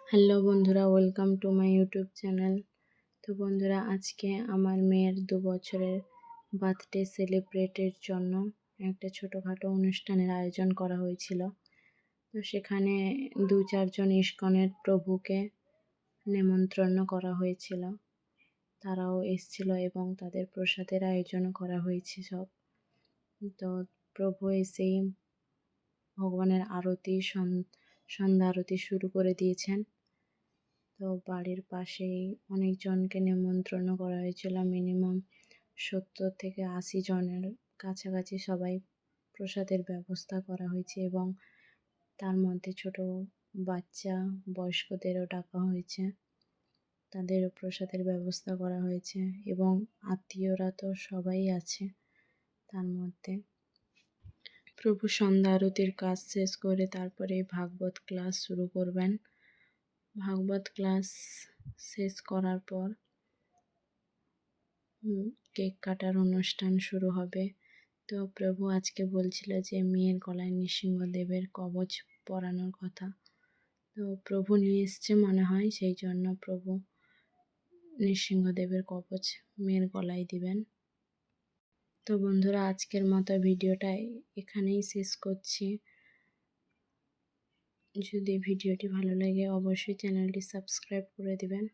Hello বন্ধুরা, welcome to my YouTube channel. তো বন্ধুরা, আজকে আমার মেয়ের 2 বছরের বার্থডে সেলিব্রেটের জন্য একটা ছোটোখাটো অনুষ্ঠানের আয়োজন করা হয়েছিল। তো সেখানে 2-4 জন ইস্কনের প্রভুকে নেমন্ত্রণ করা হয়েছিল, তারাও এসেছিল এবং তাদের প্রসাদের আয়োজনও করা হয়েছে সব। তো প্রভু এসেই ভগবানের আরতি, সন্ধ্যা আরতি শুরু করে দিয়েছেন। তো বাড়ির পাশেই অনেকজনকে নিমন্ত্রণ করা হয়েছিল, মিনিমাম 70 থেকে 80 জনের কাছাকাছি সবাই প্রসাদের ব্যবস্থা করা হয়েছে এবং তার মধ্যে ছোট বাচ্চা বয়স্কদেরও ডাকা হয়েছে, তাদেরও প্রসাদের ব্যবস্থা করা হয়েছে এবং আত্মীয়রা তো সবাই আছে তার মধ্যে। প্রভু সন্ধ্যা আরতির কাজ শেষ করে তারপরে ভাগবত ক্লাস শুরু করবেন। ভাগবত ক্লাস শেষ করার পর কেক কাটার অনুষ্ঠান শুরু হবে। তো প্রভু আজকে বলছিল যে মেয়ের গলায় নৃসিংহদেবের কবচ পরানোর কথা। তো প্রভু নিয়ে এসছে মনে হয়, সেই জন্য প্রভু নৃসিংহদেবের কবচ মেয়ের গলায় দিবেন। তো বন্ধুরা, আজকের মতো ভিডিওটা এখানেই শেষ করছি। যদি ভিডিওটি ভালো লাগে অবশ্যই চ্যানেলটি সাবস্ক্রাইব করে দিবেন।